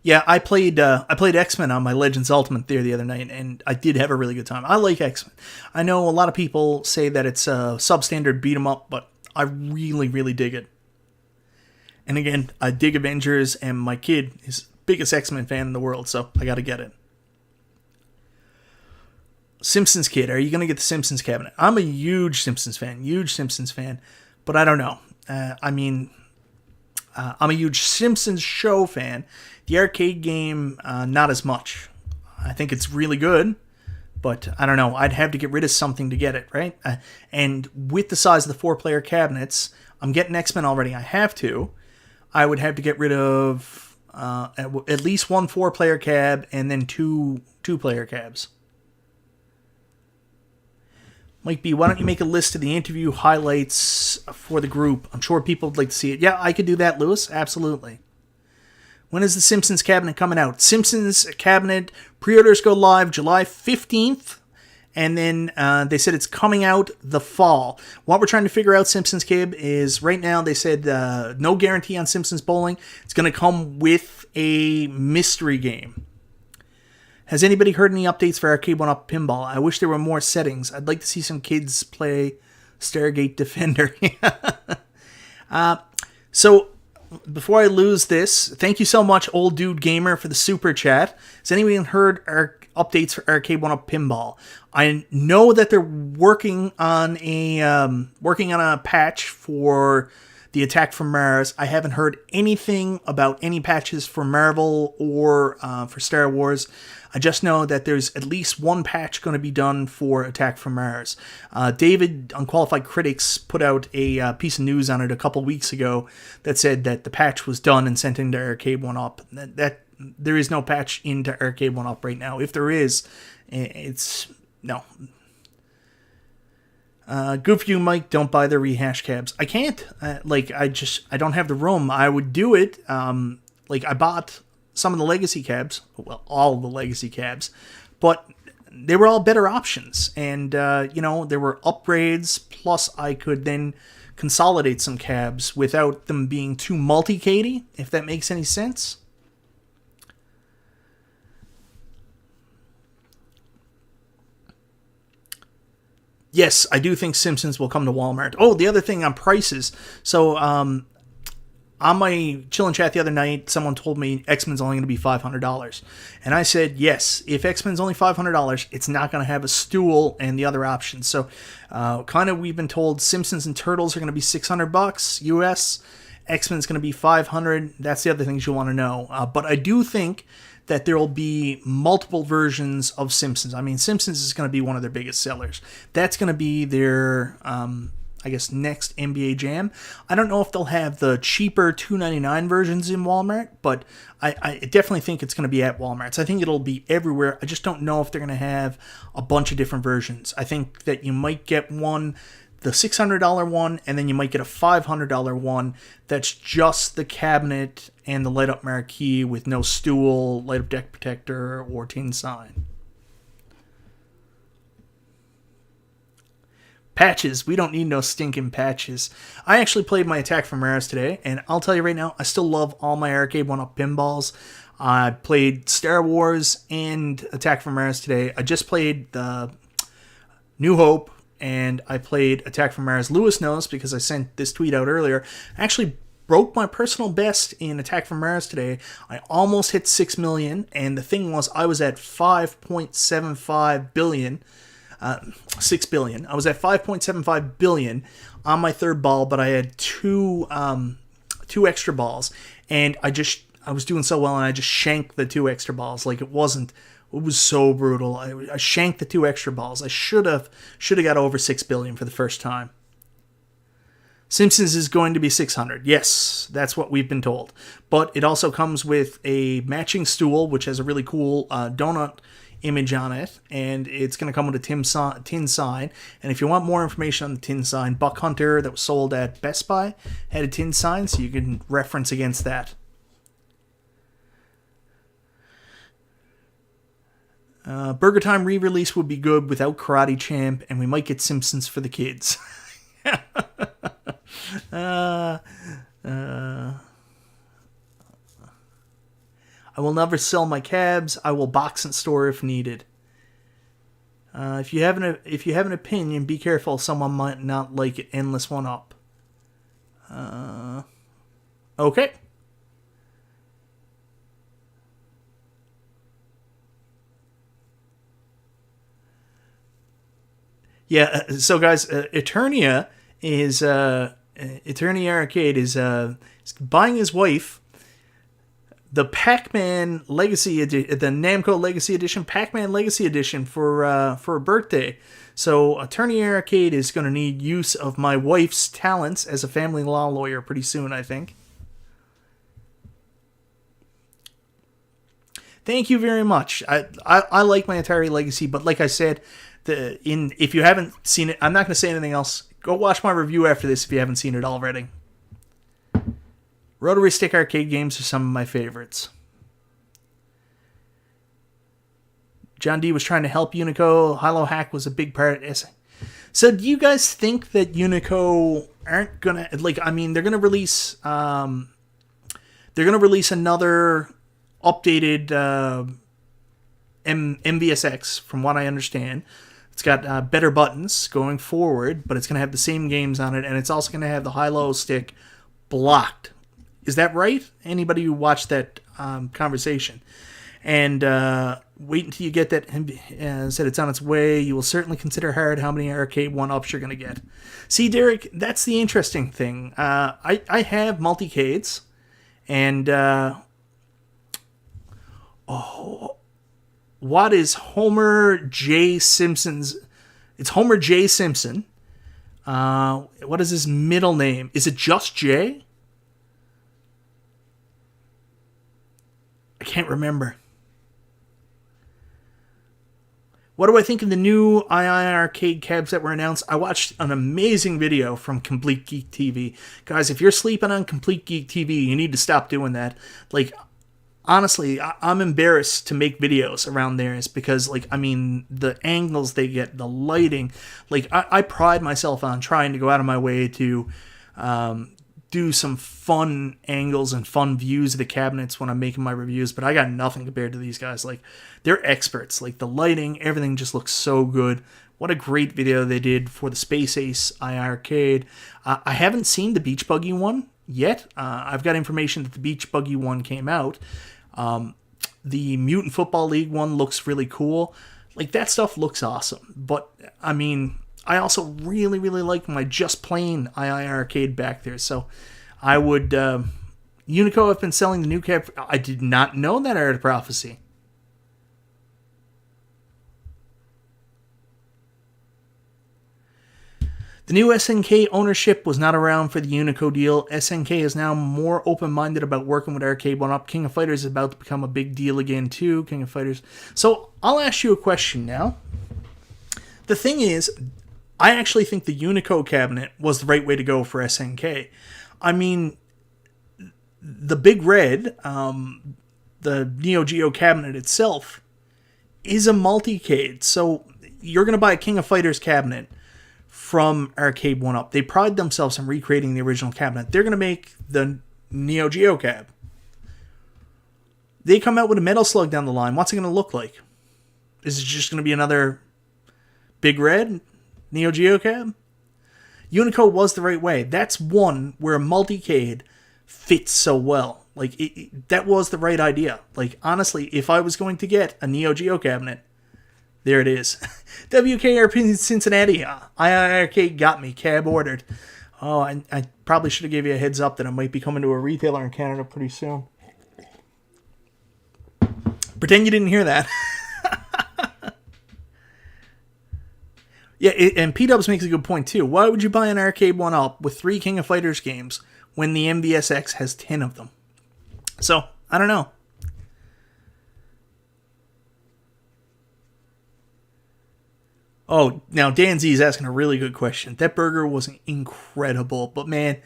Yeah, I played X-Men on my Legends Ultimate there the other night, and I did have a really good time. I like X-Men. I know a lot of people say that it's a substandard beat 'em up, but I really, really dig it. And again, I dig Avengers, and my kid is the biggest X-Men fan in the world, so I gotta get it. Simpsons kid, are you gonna get the Simpsons cabinet? I'm a huge Simpsons fan, but I don't know. I'm a huge Simpsons show fan. The arcade game, not as much. I think it's really good, but I don't know. I'd have to get rid of something to get it, right? And with the size of the 4-player cabinets, I'm getting X-Men already. I have to. I would have to get rid of at least one 4-player cab and then two 2-player cabs. Mike B, why don't you make a list of the interview highlights for the group? I'm sure people would like to see it. Yeah, I could do that, Lewis. Absolutely. When is the Simpsons cabinet coming out? Simpsons cabinet pre-orders go live July 15th. And then they said it's coming out the fall. What we're trying to figure out, Simpsons Kib, is right now they said no guarantee on Simpsons Bowling. It's going to come with a mystery game. Has anybody heard any updates for Arcade1Up Pinball? I wish there were more settings. I'd like to see some kids play Stargate Defender. So, before I lose this, thank you so much, Old Dude Gamer, for the super chat. Has anyone heard our updates for Arcade1Up Pinball? I know that they're working on a patch for the Attack from Mars. I haven't heard anything about any patches for Marvel or for Star Wars. I just know that there's at least one patch going to be done for Attack from Mars. David, Unqualified Critics, put out a piece of news on it a couple weeks ago that said that the patch was done and sent into Arcade1Up. That there is no patch into Arcade1Up right now. If there is, it's no. Good for you, Mike. Don't buy the rehash cabs. I can't. I don't have the room. I would do it. I bought some of the legacy cabs, well, all of the legacy cabs, but they were all better options. And, there were upgrades, plus I could then consolidate some cabs without them being too multi-cadey, if that makes any sense. Yes, I do think Simpsons will come to Walmart. Oh, the other thing on prices. So, on my chill and chat the other night, someone told me X-Men's only going to be $500. And I said, yes, if X-Men's only $500, it's not going to have a stool and the other options. So, we've been told Simpsons and Turtles are going to be $600 US. X-Men's going to be $500. That's the other things you want to know. But I do think that there will be multiple versions of Simpsons. I mean, Simpsons is going to be one of their biggest sellers. That's going to be their next NBA Jam. I don't know if they'll have the cheaper $2.99 versions in Walmart, but I definitely think it's going to be at Walmart. So I think it'll be everywhere. I just don't know if they're going to have a bunch of different versions. I think that you might get one, the $600 one, and then you might get a $500 one that's just the cabinet and the light-up marquee with no stool, light-up deck protector, or tin sign. Patches. We don't need no stinking patches. I actually played my Attack from Mars today, and I'll tell you right now, I still love all my Arcade1Up pinballs. I played Star Wars and Attack from Mars today. I just played the New Hope, and I played Attack from Mars. Lewis knows because I sent this tweet out earlier. I actually broke my personal best in Attack from Mars today. I almost hit 6 million, and the thing was, I was at 5.75 billion. 6 billion. I was at 5.75 billion on my third ball, but I had two extra balls, and I was doing so well, and I just shanked the 2 extra balls. Like, it was so brutal. I shanked the 2 extra balls. I should have got over 6 billion for the first time. Simpsons is going to be 600. Yes, that's what we've been told. But it also comes with a matching stool, which has a really cool donut image on it, and it's going to come with a tin sign. And if you want more information on the tin sign, Buck Hunter, that was sold at Best Buy, had a tin sign, so you can reference against that. Burger Time re-release would be good without Karate Champ, and we might get Simpsons for the kids. I will never sell my cabs. I will box and store if needed. If you have an opinion, be careful. Someone might not like it. Endless 1-up. Okay. Yeah. So guys, Eternia Arcade is buying his wife the Pac-Man Legacy Edition, the Namco Legacy Edition, Pac-Man Legacy Edition for a birthday. So Eternia Arcade is going to need use of my wife's talents as a family law lawyer pretty soon, I think. Thank you very much. I like my Atari Legacy, but like I said, if you haven't seen it, I'm not going to say anything else. Go watch my review after this if you haven't seen it already. Rotary stick arcade games are some of my favorites. John D was trying to help Unico. Hilo Hack was a big part of it. So do you guys think that Unico aren't gonna they're gonna release another updated MVSX, from what I understand. It's got better buttons going forward, but it's going to have the same games on it, and it's also going to have the high-low stick blocked. Is that right? Anybody who watched that conversation? And wait until you get that. Said it's on its way. You will certainly consider hard how many Arcade1Ups you're going to get. See, Derek, that's the interesting thing. I have multi-cades, and what is Homer J. Simpson's? It's Homer J. Simpson. What is his middle name? Is it just J? I can't remember. What do I think of the new II arcade cabs that were announced? I watched an amazing video from Complete Geek TV. Guys, if you're sleeping on Complete Geek TV, you need to stop doing that. Honestly, I'm embarrassed to make videos around theirs because, the angles they get, the lighting. I pride myself on trying to go out of my way to do some fun angles and fun views of the cabinets when I'm making my reviews, but I got nothing compared to these guys. They're experts. The lighting, everything just looks so good. What a great video they did for the Space Ace II Arcade. I haven't seen the Beach Buggy one yet. I've got information that the Beach Buggy one came out. The Mutant Football League one looks really cool. That stuff looks awesome. But, I also really, really like my just plain II arcade back there. So, I would... Unico have been selling the new cab. I did not know that Art of Prophecy. The new SNK ownership was not around for the Unico deal. SNK is now more open-minded about working with Arcade1Up. King of Fighters is about to become a big deal again, too. King of Fighters. So, I'll ask you a question now. The thing is, I actually think the Unico cabinet was the right way to go for SNK. The Big Red, the Neo Geo cabinet itself, is a multi-cade. So, you're going to buy a King of Fighters cabinet from Arcade1Up. They pride themselves on recreating the original cabinet. They're going to make the Neo Geo cab. They come out with a Metal Slug down the line. What's it going to look like? Is it just going to be another Big Red Neo Geo cab? Unico was the right way. That's one where multi-cade fits so well. Like, that was the right idea. Like, honestly, if I was going to get a Neo Geo cabinet, there it is. WKRP in Cincinnati. II Arcade got me. Cab ordered. Oh, I probably should have gave you a heads up that I might be coming to a retailer in Canada pretty soon. Pretend you didn't hear that. Yeah, and P-Dubs makes a good point, too. Why would you buy an Arcade1Up with 3 King of Fighters games when the MVSX has 10 of them? So, I don't know. Oh, now Dan Z is asking a really good question. That burger was incredible, but man,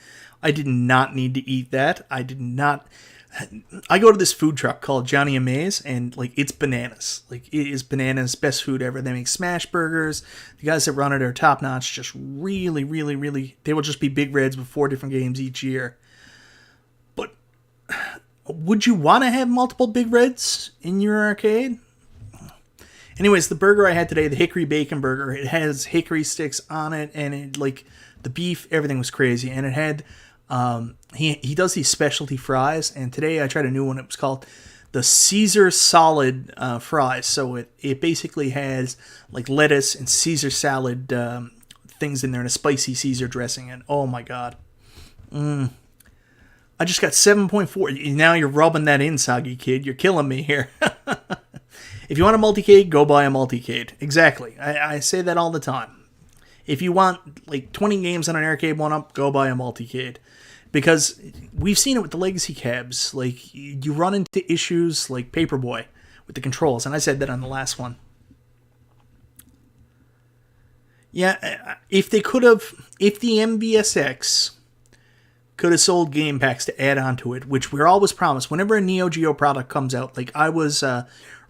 I did not need to eat that. I did not. I go to this food truck called Johnny Amaze, and like, it's bananas. Like, it is bananas, best food ever. They make smash burgers. The guys that run it are top notch. Just really, really, really. They will just be big reds with 4 different games each year. But would you want to have multiple big reds in your arcade? Anyways, the burger I had today, the hickory bacon burger, it has hickory sticks on it, and it, like, the beef, everything was crazy. And it had, he does these specialty fries, and today I tried a new one. It was called the Caesar Salad fries. So it basically has, like, lettuce and Caesar salad things in there, and a spicy Caesar dressing, and oh my god. I just got 7.4. Now you're rubbing that in, Soggy Kid. You're killing me here. If you want a multi-cade, go buy a multi-cade. Exactly. I say that all the time. If you want like 20 games on an Arcade1Up, go buy a multi-cade. Because we've seen it with the legacy cabs. Like, you run into issues like Paperboy with the controls. And I said that on the last one. Yeah, if the MVSX could have sold game packs to add on to it, which we're always promised. Whenever a Neo Geo product comes out, like I was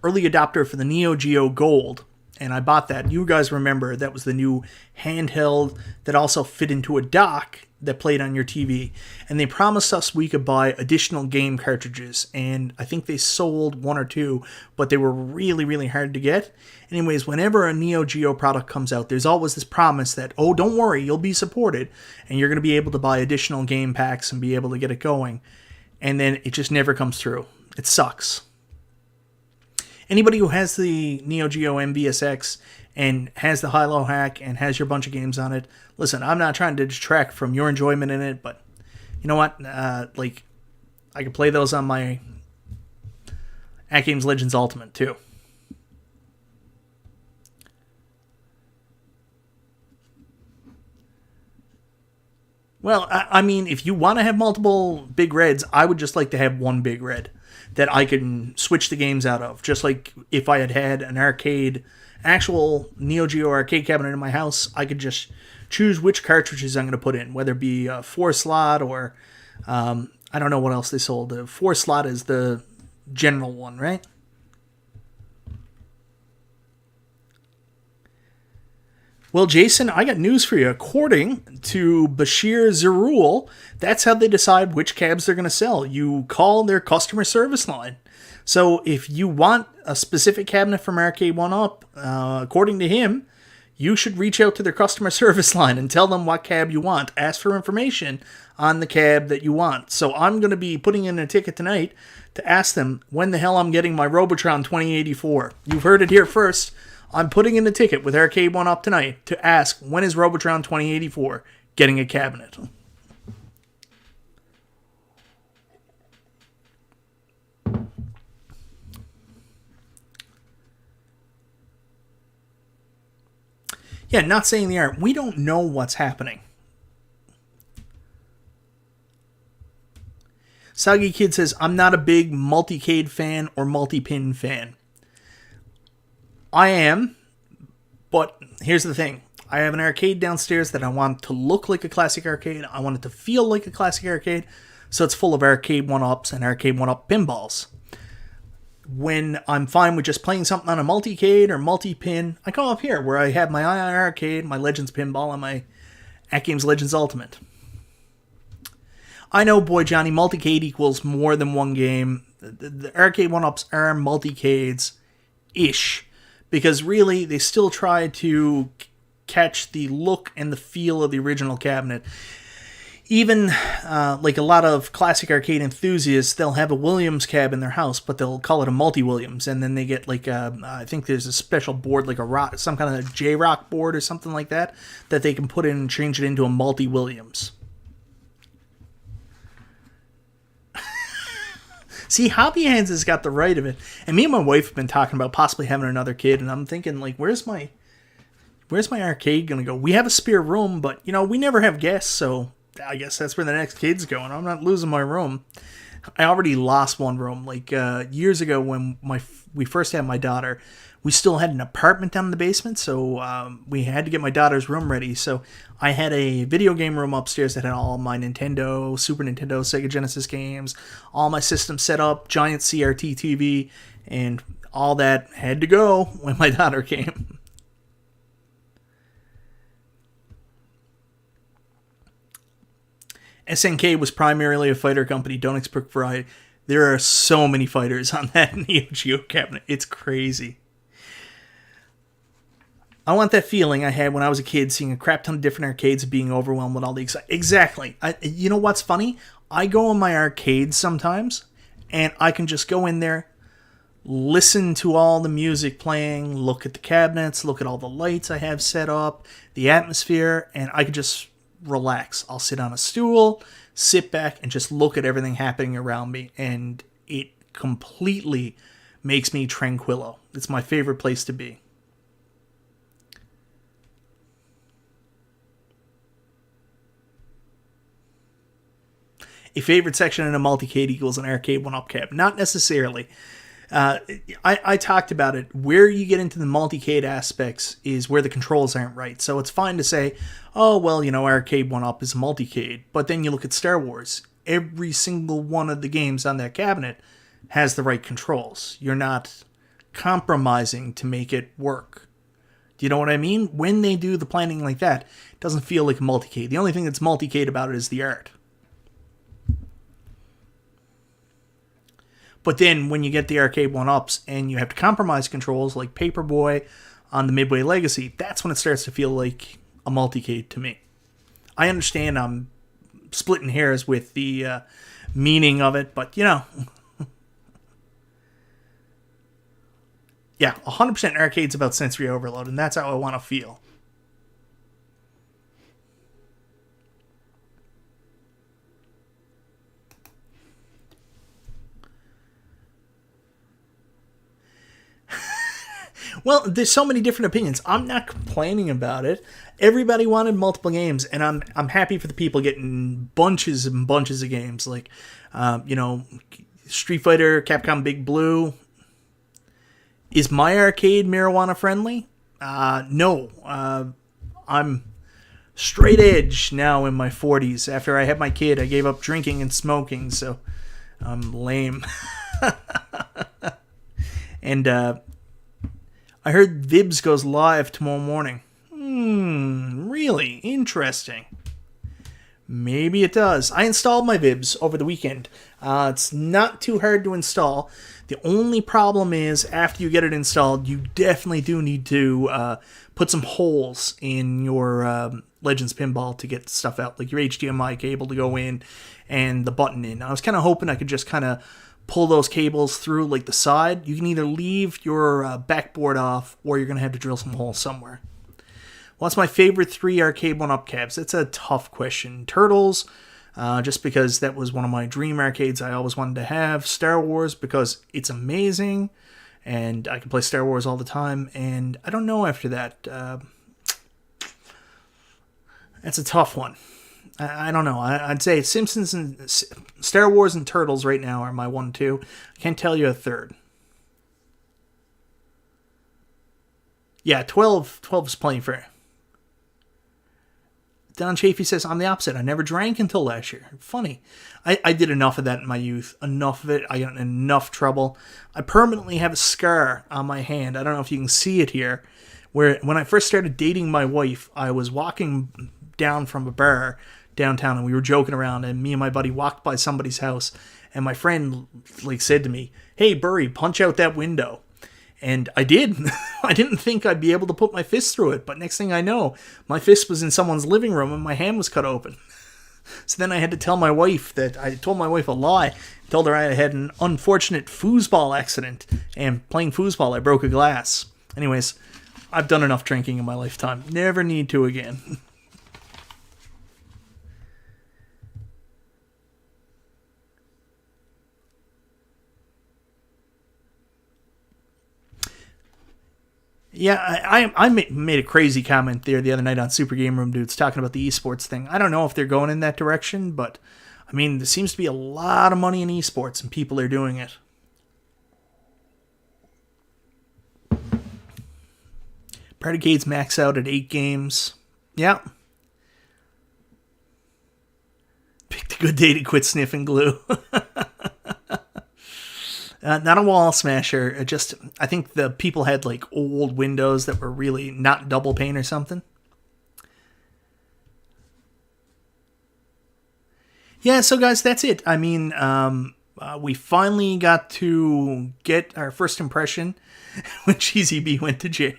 early adopter for the Neo Geo Gold, and I bought that. You guys remember that was the new handheld that also fit into a dock that played on your TV. And they promised us we could buy additional game cartridges, and I think they sold 1 or 2, but they were really, really hard to get. Anyways, whenever a Neo Geo product comes out, there's always this promise that, oh, don't worry, you'll be supported, and you're going to be able to buy additional game packs and be able to get it going. And then it just never comes through. It sucks. Anybody who has the Neo Geo MVSX and has the high-low hack and has your bunch of games on it, listen, I'm not trying to detract from your enjoyment in it, but you know what? Like, I can play those on my AtGames Legends Ultimate too. Well, I mean, if you want to have multiple big reds, I would just like to have one big red that I can switch the games out of. Just like if I had had an actual Neo Geo arcade cabinet in my house, I could just choose which cartridges I'm going to put in, whether it be a 4-slot or, I don't know what else they sold. The 4-slot is the general one, right? Well, Jason, I got news for you. According to Bachir Zeroul, that's how they decide which cabs they're going to sell. You call their customer service line. So if you want a specific cabinet from Arcade1Up, according to him, you should reach out to their customer service line and tell them what cab you want. Ask for information on the cab that you want. So I'm going to be putting in a ticket tonight to ask them when the hell I'm getting my Robotron 2084. You've heard it here first. I'm putting in a ticket with Arcade1Up tonight to ask when is Robotron 2084 getting a cabinet. Yeah, not saying they aren't. We don't know what's happening. Soggy Kid says, I'm not a big multi-cade fan or multi-pin fan. I am, but here's the thing. I have an arcade downstairs that I want to look like a classic arcade. I want it to feel like a classic arcade, so it's full of Arcade1Ups and Arcade1Up pinballs. When I'm fine with just playing something on a multi-cade or multi-pin, I come up here where I have my II Arcade, my Legends pinball, and my AtGames Legends Ultimate. I know, boy, Johnny, multi-cade equals more than one game. The Arcade1Ups are multi-cades-ish. Because really, they still try to catch the look and the feel of the original cabinet. Even like a lot of classic arcade enthusiasts, they'll have a Williams cab in their house, but they'll call it a multi-Williams, and then they get like I think there's a special board, like a rock, some kind of J-Rock board or something like that, that they can put in and change it into a multi-Williams. See, Hobby Hands has got the right of it, and me and my wife have been talking about possibly having another kid, and I'm thinking, like, where's my arcade gonna go? We have a spare room, but we never have guests, so I guess that's where the next kid's going. I'm not losing my room. I already lost one room. Like years ago when we first had my daughter, we still had an apartment down in the basement, so we had to get my daughter's room ready. So I had a video game room upstairs that had all my Nintendo, Super Nintendo, Sega Genesis games, all my systems set up, giant CRT TV, and all that had to go when my daughter came. SNK was primarily a fighter company. Don't expect variety. There are so many fighters on that Neo Geo cabinet. It's crazy. I want that feeling I had when I was a kid, seeing a crap ton of different arcades and being overwhelmed with all the excitement. Exactly. You know what's funny? I go in my arcades sometimes, and I can just go in there, listen to all the music playing, look at the cabinets, look at all the lights I have set up, the atmosphere, and I can just relax. I'll sit on a stool, sit back, and just look at everything happening around me, and it completely makes me tranquillo. It's my favorite place to be. A favorite section in a multi-cade equals an Arcade1Up cab. Not necessarily. I talked about it. Where you get into the multi-cade aspects is where the controls aren't right. So it's fine to say, oh, well, Arcade1Up is multi-cade. But then you look at Star Wars. Every single one of the games on that cabinet has the right controls. You're not compromising to make it work. Do you know what I mean? When they do the planning like that, it doesn't feel like a multi-cade. The only thing that's multi-cade about it is the art. But then when you get the Arcade1Ups and you have to compromise controls like Paperboy on the Midway Legacy, that's when it starts to feel like a multi-cade to me. I understand I'm splitting hairs with the meaning of it, but Yeah, 100% arcade's about sensory overload, and that's how I want to feel. Well, there's so many different opinions. I'm not complaining about it. Everybody wanted multiple games, and I'm happy for the people getting bunches and bunches of games. Like, Street Fighter, Capcom Big Blue. Is my arcade marijuana friendly? No. I'm straight edge now in my 40s. After I had my kid, I gave up drinking and smoking, so I'm lame. And I heard Vibs goes live tomorrow morning. Really interesting. Maybe it does. I installed my Vibs over the weekend. It's not too hard to install. The only problem is after you get it installed, you definitely do need to put some holes in your Legends pinball to get stuff out, like your HDMI cable to go in and the button in. I was kind of hoping I could just kind of pull those cables through like the side. You can either leave your backboard off or you're going to have to drill some holes somewhere. What's my favorite 3 Arcade1Up cabs? That's a tough question. Turtles, just because that was one of my dream arcades I always wanted to have. Star Wars, because it's amazing, and I can play Star Wars all the time. And I don't know after that. That's a tough one. I don't know. I'd say Simpsons and Star Wars and Turtles right now are my 1, 2. I can't tell you a third. Yeah, 12 is plenty for. Don Chafee says, I'm the opposite. I never drank until last year. Funny. I did enough of that in my youth. Enough of it. I got in enough trouble. I permanently have a scar on my hand. I don't know if you can see it here. Where when I first started dating my wife, I was walking down from a bar downtown and we were joking around, and me and my buddy walked by somebody's house, and my friend said to me, "Hey, Burry, punch out that window." And I did. I didn't think I'd be able to put my fist through it, but next thing I know, my fist was in someone's living room and my hand was cut open. So then I had to tell my wife that I told my wife a lie. Told her I had an unfortunate foosball accident, and playing foosball I broke a glass. Anyways, I've done enough drinking in my lifetime. Never need to again. Yeah, I made a crazy comment there the other night on Super Game Room Dudes talking about the esports thing. I don't know if they're going in that direction, but I mean, there seems to be a lot of money in esports and people are doing it. Multi-cades max out at 8 games. Yeah. Picked a good day to quit sniffing glue. Not a wall smasher. I think the people had like old windows that were really not double pane or something. Yeah, so guys, that's it. I mean, we finally got to get our first impression when Cheesy B went to jail.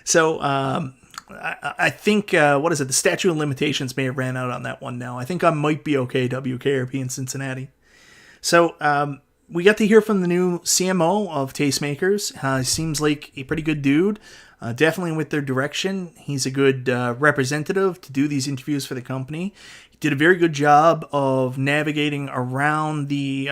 So, I think, what is it? The statute of limitations may have ran out on that one now. I think I might be okay, WKRP in Cincinnati. So, we got to hear from the new CMO of Tastemakers. He seems like a pretty good dude. Definitely with their direction. He's a good representative to do these interviews for the company. He did a very good job of navigating around the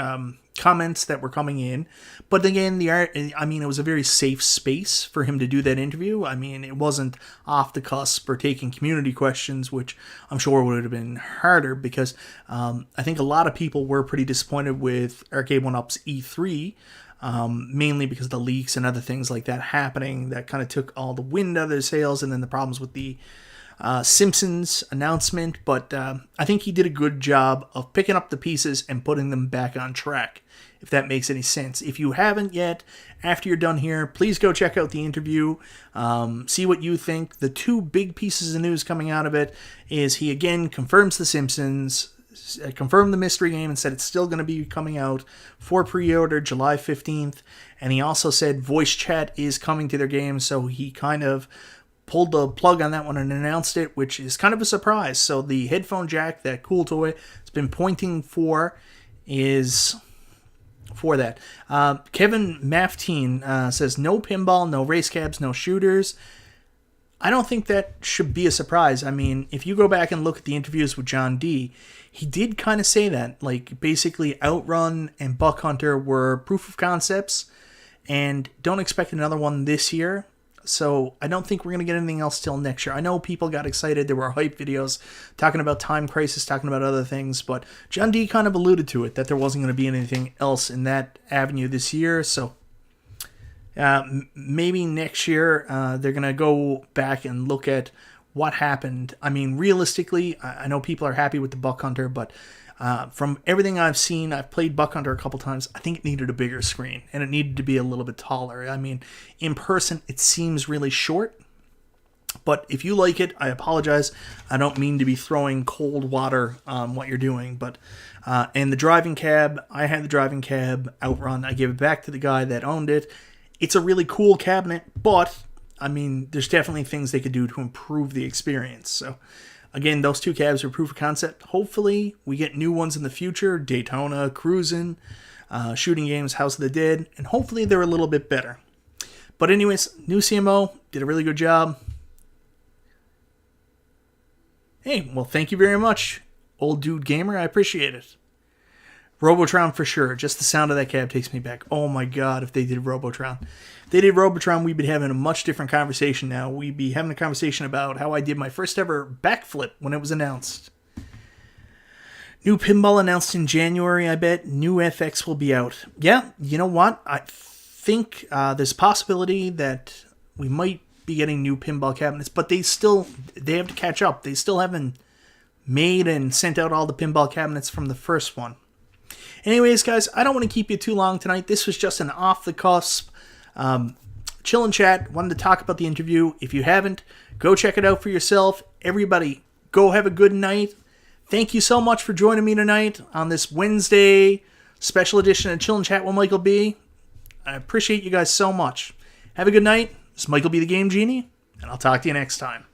comments that were coming in. But again, it was a very safe space for him to do that interview. I mean, it wasn't off the cusp or taking community questions, which I'm sure would have been harder because I think a lot of people were pretty disappointed with Arcade1Up's E3, mainly because of the leaks and other things like that happening that kind of took all the wind out of their sails, and then the problems with the Simpsons announcement. But I think he did a good job of picking up the pieces and putting them back on track, if that makes any sense. If you haven't yet, after you're done here, please go check out the interview, see what you think. The two big pieces of news coming out of it is he again confirms the Simpsons, confirmed the mystery game and said it's still going to be coming out for pre-order July 15th, and he also said voice chat is coming to their game, so he kind of pulled the plug on that one and announced it, which is kind of a surprise. So the headphone jack, that cool toy has been pointing for, is for that. Kevin Maftine says no pinball, no race cabs, no shooters. I don't think that should be a surprise. I mean, if you go back and look at the interviews with John D, he did kind of say that. Like, basically, Outrun and Buck Hunter were proof of concepts, and don't expect another one this year. So I don't think we're going to get anything else till next year. I know people got excited. There were hype videos talking about Time Crisis, talking about other things, but John D kind of alluded to it, that there wasn't going to be anything else in that avenue this year. So maybe next year they're going to go back and look at what happened. I mean, realistically, I know people are happy with the Buck Hunter, but from everything I've seen, I've played Buck Hunter a couple times, I think it needed a bigger screen, and it needed to be a little bit taller. I mean, in person, it seems really short, but if you like it, I apologize. I don't mean to be throwing cold water on what you're doing, but and the driving cab, I had the driving cab Outrun. I gave it back to the guy that owned it. It's a really cool cabinet, but, I mean, there's definitely things they could do to improve the experience, so again, those two cabs are proof of concept. Hopefully, we get new ones in the future. Daytona, Cruisin', Shooting Games, House of the Dead. And hopefully, they're a little bit better. But anyways, new CMO. Did a really good job. Hey, well, thank you very much, Old Dude Gamer. I appreciate it. Robotron for sure. Just the sound of that cab takes me back. Oh my god, if they did Robotron. If they did Robotron, we'd be having a much different conversation now. We'd be having a conversation about how I did my first ever backflip when it was announced. New pinball announced in January, I bet. New FX will be out. Yeah, you know what? I think there's a possibility that we might be getting new pinball cabinets, but they have to catch up. They still haven't made and sent out all the pinball cabinets from the first one. Anyways, guys, I don't want to keep you too long tonight. This was just an off-the-cusp chill and chat. Wanted to talk about the interview. If you haven't, go check it out for yourself. Everybody, go have a good night. Thank you so much for joining me tonight on this Wednesday special edition of Chill and Chat with Michael B. I appreciate you guys so much. Have a good night. This is Michael B. the Game Genie, and I'll talk to you next time.